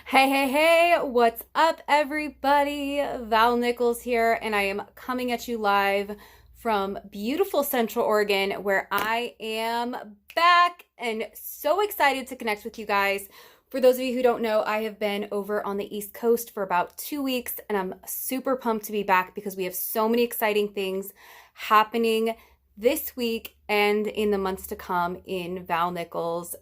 Hey, hey, hey, what's up, everybody? Val Nichols here, and I am coming at you live from beautiful Central Oregon, where I am back and so excited to connect with you guys. For those of you who don't know, I have been over on the East Coast for about 2 weeks, and I'm super pumped to be back because we have so many exciting things happening this week and in the months to come in Val Nichols'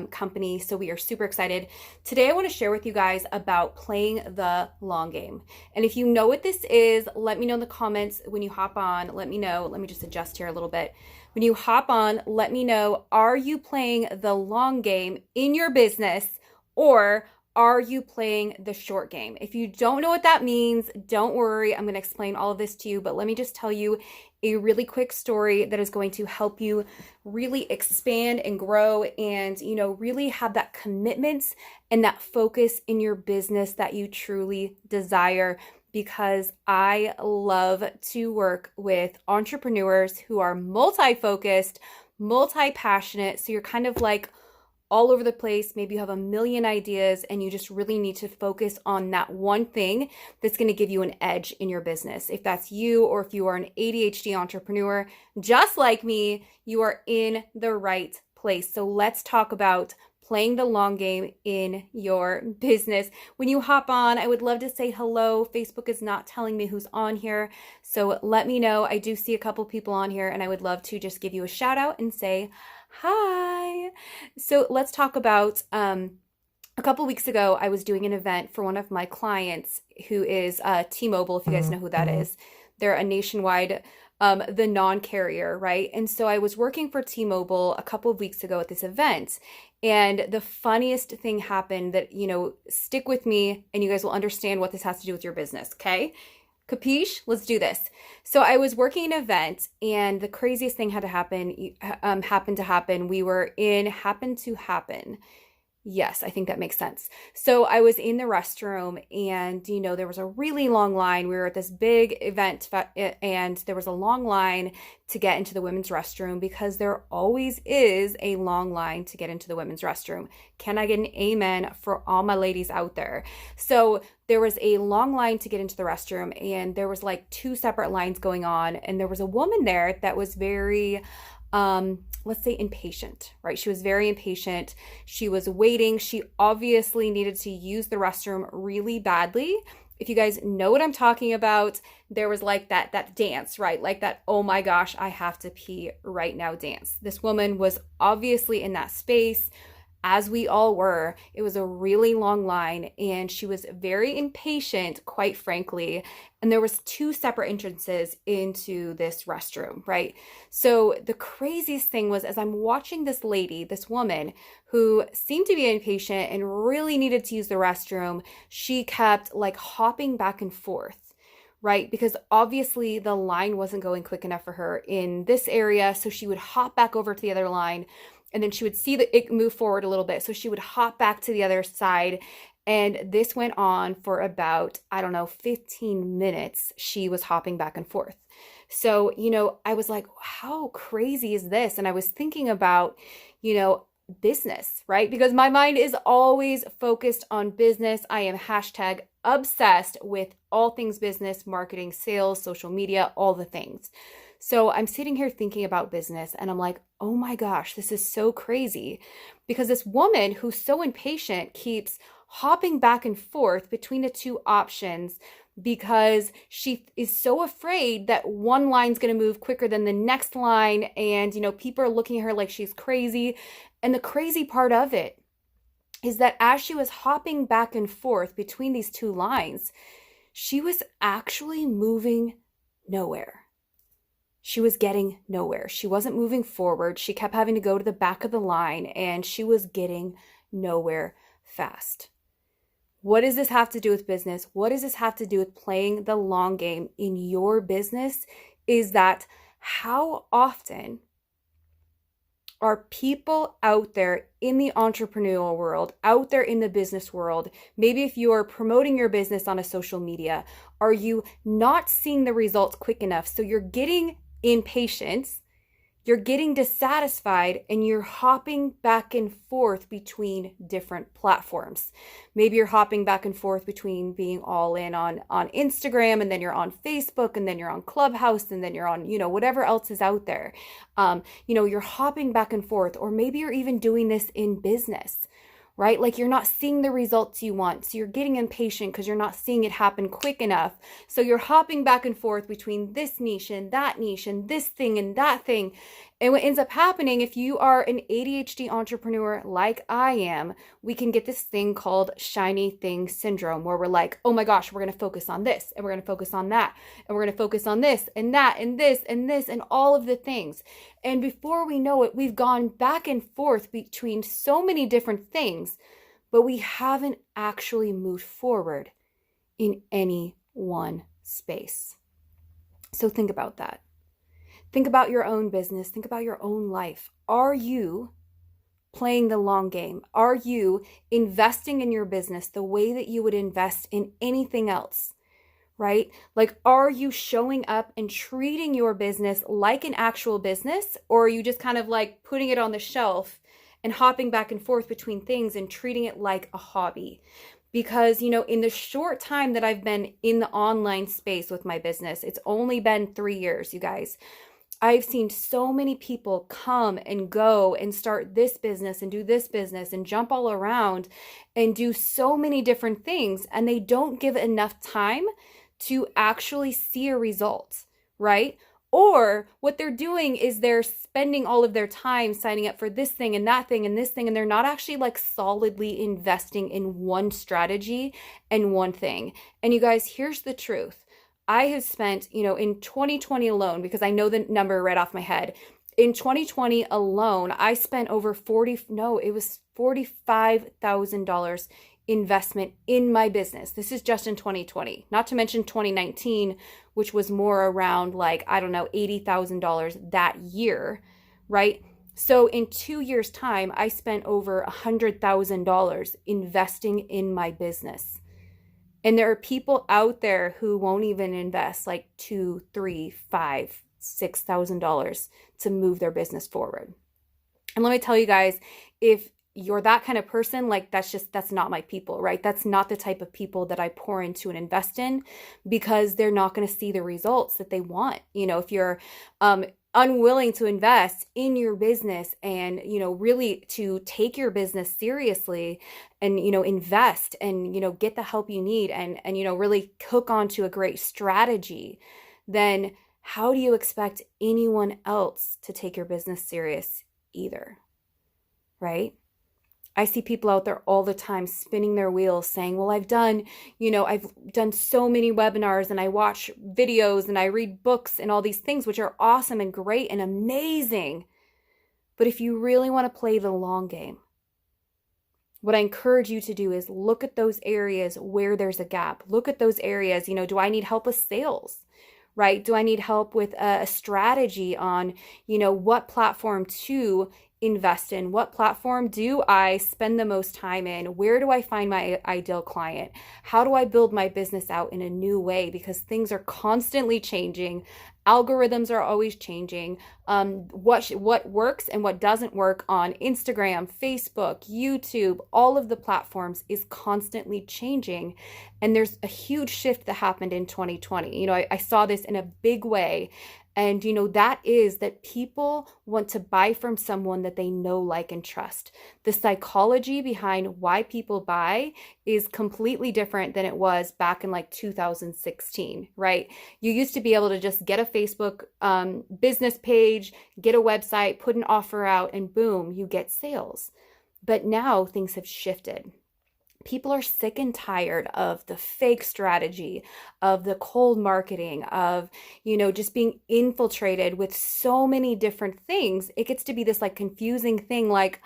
company. So we are super excited. Today, I want to share with you guys about playing the long game. And if you know what this is, let me know in the comments when you hop on. Let me know. Let me just adjust here a little bit. When you hop on, let me know, are you playing the long game in your business, or are you playing the short game? If you don't know what that means, don't worry. I'm going to explain all of this to you, but let me just tell you a really quick story that is going to help you really expand and grow and, really have that commitment and that focus in your business that you truly desire. Because I love to work with entrepreneurs who are multi-focused, multi-passionate. So you're kind of like all over the place. Maybe you have a million ideas and you just really need to focus on that one thing that's going to give you an edge in your business. If that's you, or if you are an ADHD entrepreneur, just like me, you are in the right place. So let's talk about playing the long game in your business. When you hop on, I would love to say hello. Facebook is not telling me who's on here, so let me know. I do see a couple people on here and I would love to just give you a shout out and say hi. So let's talk about a couple weeks ago, I was doing an event for one of my clients who is T-Mobile, if you guys know who that is. They're a nationwide, the non-carrier, right? And so I was working for T-Mobile a couple of weeks ago at this event. And the funniest thing happened that, stick with me and you guys will understand what this has to do with your business, okay? Capiche? Let's do this. So I was working an event and the craziest thing happened to happen. Happened to happen. Yes, I think that makes sense. So I was in the restroom and, there was a really long line. We were at this big event and there was a long line to get into the women's restroom because there always is a long line to get into the women's restroom. Can I get an amen for all my ladies out there? So there was a long line to get into the restroom and there was like two separate lines going on. And there was a woman there that was very let's say impatient, right? She was very impatient. She was waiting. She obviously needed to use the restroom really badly. If you guys know what I'm talking about, there was like that dance, right? Like that, oh my gosh, I have to pee right now dance. This woman was obviously in that space, as we all were. It was a really long line and she was very impatient, quite frankly. And there was two separate entrances into this restroom, right? So the craziest thing was, as I'm watching this lady, this woman who seemed to be impatient and really needed to use the restroom, she kept like hopping back and forth, right? Because obviously the line wasn't going quick enough for her in this area. So she would hop back over to the other line and then she would see that it move forward a little bit. So she would hop back to the other side. And this went on for about, 15 minutes. She was hopping back and forth. So, I was like, how crazy is this? And I was thinking about, business, right? Because my mind is always focused on business. I am hashtag obsessed with all things business, marketing, sales, social media, all the things. So I'm sitting here thinking about business and I'm like, oh my gosh, this is so crazy, because this woman who's so impatient keeps hopping back and forth between the two options because she is so afraid that one line's going to move quicker than the next line. And, people are looking at her like she's crazy. And the crazy part of it is that as she was hopping back and forth between these two lines, she was actually moving nowhere. She was getting nowhere. She wasn't moving forward. She kept having to go to the back of the line and she was getting nowhere fast. What does this have to do with business? What does this have to do with playing the long game in your business? Is that how often are people out there in the entrepreneurial world, out there in the business world? Maybe if you are promoting your business on a social media, are you not seeing the results quick enough? So you're getting impatient. you're getting dissatisfied and you're hopping back and forth between different platforms. Maybe you're hopping back and forth between being all in on Instagram, and then you're on Facebook, and then you're on Clubhouse, and then you're on, whatever else is out there. You're hopping back and forth, or maybe you're even doing this in business, right? Like you're not seeing the results you want. So you're getting impatient because you're not seeing it happen quick enough. So you're hopping back and forth between this niche and this thing and that thing. And what ends up happening, if you are an ADHD entrepreneur like I am, we can get this thing called shiny thing syndrome, where we're like, oh my gosh, we're going to focus on this, and we're going to focus on that, and we're going to focus on this and that and this and this and all of the things. And before we know it, we've gone back and forth between so many different things, but we haven't actually moved forward in any one space. So think about that. Think about your own business. Think about your own life. Are you playing the long game? Are you investing in your business the way that you would invest in anything else? Right? Like, are you showing up and treating your business like an actual business? Or are you just kind of like putting it on the shelf and hopping back and forth between things and treating it like a hobby? Because, in the short time that I've been in the online space with my business, it's only been 3 years, you guys. I've seen so many people come and go and start this business and do this business and jump all around and do so many different things, and they don't give enough time to actually see a result, right? Or what they're doing is they're spending all of their time signing up for this thing and that thing and this thing, and they're not actually like solidly investing in one strategy and one thing. And you guys, here's the truth. I have spent, in 2020 alone, because I know the number right off my head. In 2020 alone, I spent over $45,000 investment in my business. This is just in 2020, not to mention 2019, which was more around like, I don't know, $80,000 that year, right? So in 2 years' time, I spent over $100,000 investing in my business. And there are people out there who won't even invest like $2,000, $3,000, $5,000, $6,000 to move their business forward. And let me tell you guys, if you're that kind of person, like that's not my people, right? That's not the type of people that I pour into and invest in, because they're not going to see the results that they want. If you're unwilling to invest in your business and, really to take your business seriously and, invest and, get the help you need and, really hook onto a great strategy, then how do you expect anyone else to take your business serious either? Right? I see people out there all the time spinning their wheels saying, well, I've done so many webinars and I watch videos and I read books and all these things, which are awesome and great and amazing. But if you really want to play the long game, what I encourage you to do is look at those areas where there's a gap. Look at those areas, do I need help with sales? Right? Do I need help with a strategy on, what platform to invest in? What platform do I spend the most time in? Where do I find my ideal client? How do I build my business out in a new way? Because things are constantly changing. Algorithms are always changing. What works and what doesn't work on Instagram, Facebook, YouTube, all of the platforms is constantly changing. And there's a huge shift that happened in 2020. I saw this in a big way. And, that is that people want to buy from someone that they know, like, and trust. The psychology behind why people buy is completely different than it was back in like 2016, right? You used to be able to just get a Facebook business page, get a website, put an offer out, and boom, you get sales. But now things have shifted. People are sick and tired of the fake strategy, of the cold marketing, of, just being infiltrated with so many different things. It gets to be this like confusing thing, like,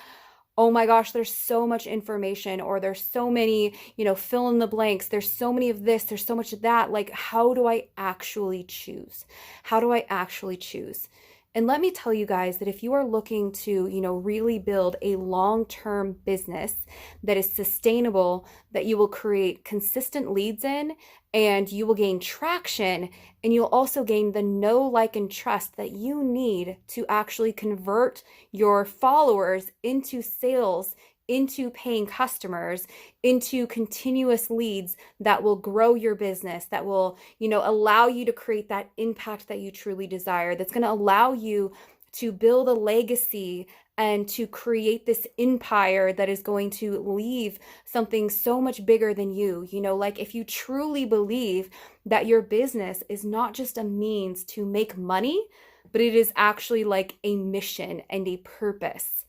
oh my gosh, there's so much information, or there's so many, fill in the blanks. There's so many of this, there's so much of that. Like, how do I actually choose? How do I actually choose? And let me tell you guys that if you are looking to, really build a long-term business that is sustainable, that you will create consistent leads in, and you will gain traction, and you'll also gain the know, like, and trust that you need to actually convert your followers into sales, into paying customers, into continuous leads that will grow your business, that will, allow you to create that impact that you truly desire, that's going to allow you to build a legacy and to create this empire that is going to leave something so much bigger than you. Like if you truly believe that your business is not just a means to make money, but it is actually like a mission and a purpose,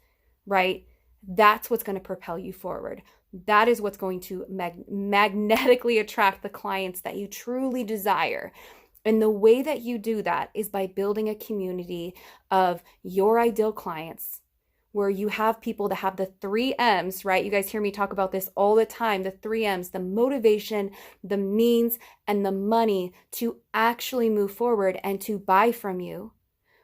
right? That's what's going to propel you forward. That is what's going to magnetically attract the clients that you truly desire. And the way that you do that is by building a community of your ideal clients, where you have people that have the 3 M's, right? You guys hear me talk about this all the time, the 3 M's, the motivation, the means, and the money to actually move forward and to buy from you,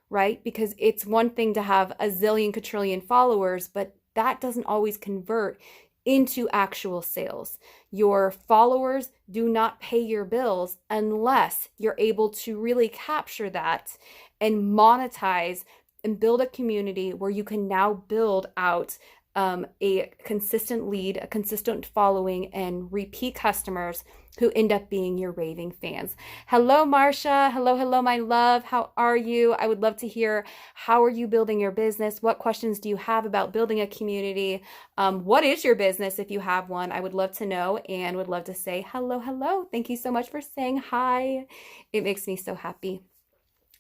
right? Because it's one thing to have a zillion, quadrillion followers, but that doesn't always convert into actual sales. Your followers do not pay your bills unless you're able to really capture that and monetize and build a community where you can now build out a consistent lead, a consistent following, and repeat customers who end up being your raving fans. Hello, Marcia. Hello, my love. How are you? I would love to hear, how are you building your business? What questions do you have about building a community? What is your business if you have one? I would love to know and would love to say hello. Thank you so much for saying hi. It makes me so happy.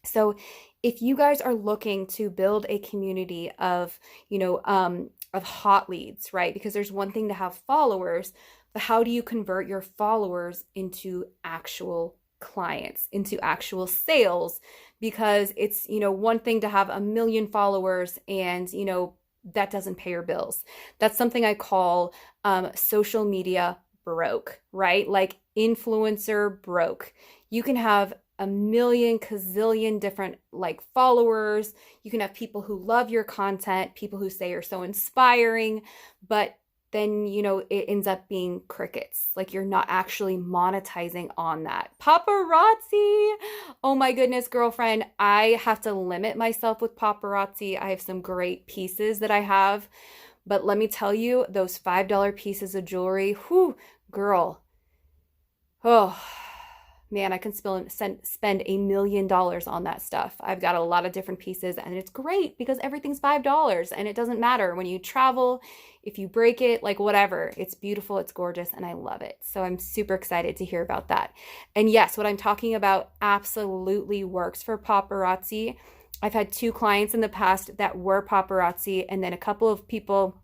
So if you guys are looking to build a community of, of hot leads, right? Because there's one thing to have followers, but how do you convert your followers into actual clients, into actual sales? Because it's, one thing to have 1 million followers and, that doesn't pay your bills. That's something I call social media broke, right? Like influencer broke. You can have 1 million, gazillion different like followers. You can have people who love your content, people who say you're so inspiring, but then, it ends up being crickets. Like you're not actually monetizing on that. Paparazzi. Oh my goodness, girlfriend. I have to limit myself with paparazzi. I have some great pieces that I have, but let me tell you, those $5 pieces of jewelry, whew, girl. Oh, man, I can spend $1 million on that stuff. I've got a lot of different pieces and it's great because everything's $5 and it doesn't matter when you travel, if you break it, like whatever, it's beautiful, it's gorgeous, and I love it. So I'm super excited to hear about that. And yes, what I'm talking about absolutely works for paparazzi. I've had 2 clients in the past that were paparazzi, and then a couple of people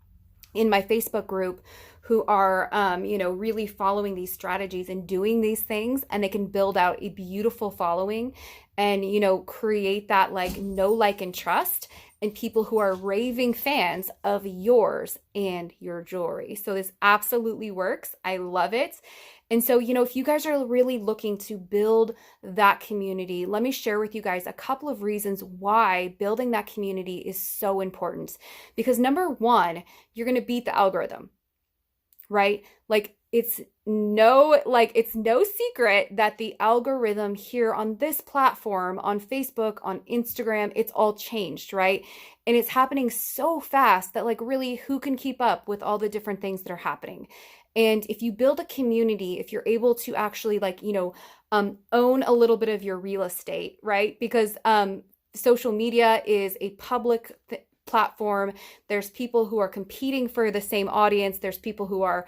in my Facebook group who are, really following these strategies and doing these things, and they can build out a beautiful following and, create that like know, like, and trust, and people who are raving fans of yours and your jewelry. So this absolutely works. I love it. And so, if you guys are really looking to build that community, let me share with you guys a couple of reasons why building that community is so important. Because number one, you're going to beat the algorithm, right? Like it's no secret that the algorithm here on this platform, on Facebook, on Instagram, it's all changed, right? And it's happening so fast that like really who can keep up with all the different things that are happening? And if you build a community, if you're able to actually own a little bit of your real estate, right? Because social media is a public platform. There's people who are competing for the same audience. There's people who are,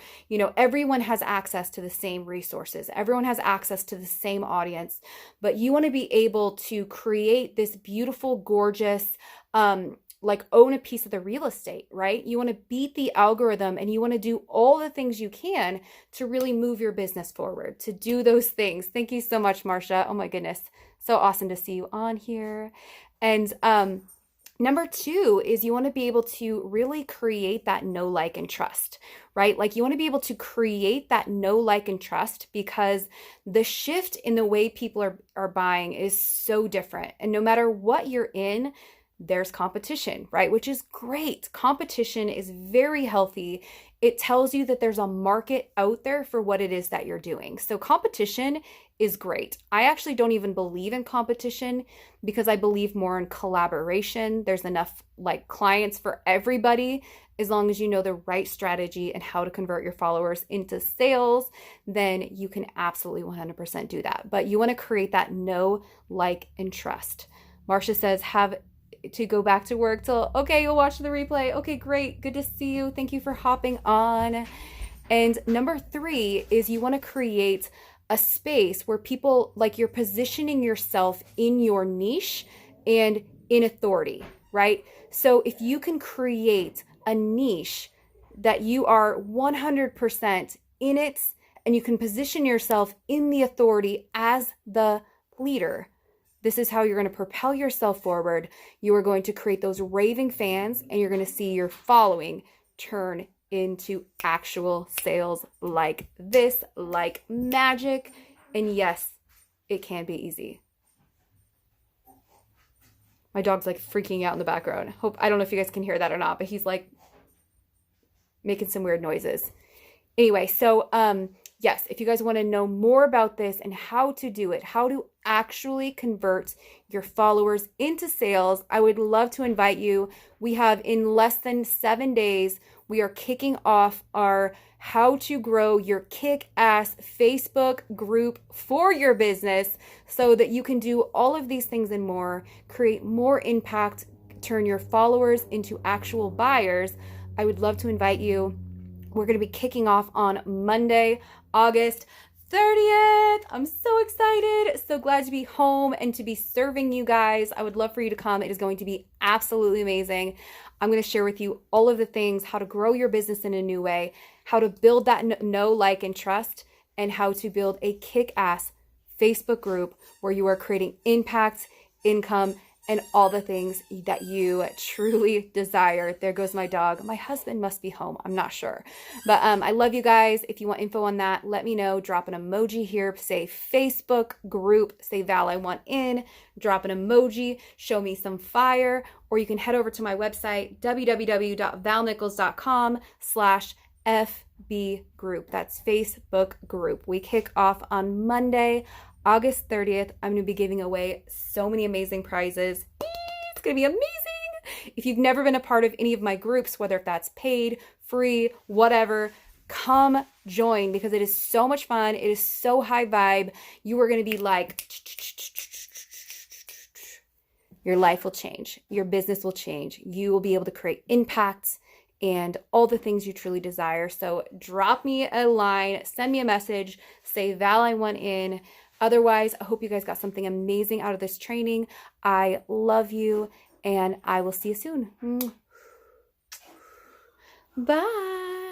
everyone has access to the same resources. Everyone has access to the same audience, but you want to be able to create this beautiful, gorgeous, own a piece of the real estate, right? You want to beat the algorithm and you want to do all the things you can to really move your business forward, to do those things. Thank you so much, Marcia. Oh my goodness. So awesome to see you on here. And, Number two is you want to be able to really create that know, like, and trust, right? Like you want to be able to create that know, like, and trust because the shift in the way people are buying is so different. And no matter what you're in, there's competition, right? Which is great. Competition is very healthy. It tells you that there's a market out there for what it is that you're doing. So competition is great. I actually don't even believe in competition because I believe more in collaboration. There's enough like clients for everybody. As long as you know the right strategy and how to convert your followers into sales, then you can absolutely 100% do that. But you want to create that know, like, and trust. Marcia says, have to go back to work till, okay, you'll watch the replay. Okay, great. Good to see you. Thank you for hopping on. And number three is you want to create a space where people, like, you're positioning yourself in your niche and in authority, right? So if you can create a niche that you are 100% in it and you can position yourself in the authority as the leader, this is how you're going to propel yourself forward. You are going to create those raving fans and you're going to see your following turn into actual sales like this, like magic. And yes, it can be easy. My dog's like freaking out in the background. I don't know if you guys can hear that or not, but he's like making some weird noises. Anyway, so yes, if you guys want to know more about this and how to do it, how to actually convert your followers into sales, I would love to invite you. We have in less than 7 days, we are kicking off our How to Grow Your Kick-Ass Facebook group for your business so that you can do all of these things and more, create more impact, turn your followers into actual buyers. I would love to invite you. We're going to be kicking off on Monday, August 30th. I'm so excited. So glad to be home and to be serving you guys. I would love for you to come. It is going to be absolutely amazing. I'm going to share with you all of the things, how to grow your business in a new way, how to build that know, like, and trust, and how to build a kick-ass Facebook group where you are creating impact, income, and all the things that you truly desire. There goes my dog. My husband must be home. I'm not sure. But I love you guys. If you want info on that, let me know. Drop an emoji here. Say Facebook group. Say Val, I want in. Drop an emoji. Show me some fire. Or you can head over to my website, www.valnichols.com/FB group. That's Facebook group. We kick off on Monday, August 30th. I'm going to be giving away so many amazing prizes. It's going to be amazing. If you've never been a part of any of my groups, whether if that's paid, free, whatever, come join because it is so much fun. It is so high vibe. You are going to be like, your life will change. Your business will change. You will be able to create impacts and all the things you truly desire. So drop me a line, send me a message, say Val, I want in. Otherwise, I hope you guys got something amazing out of this training. I love you, and I will see you soon. Bye.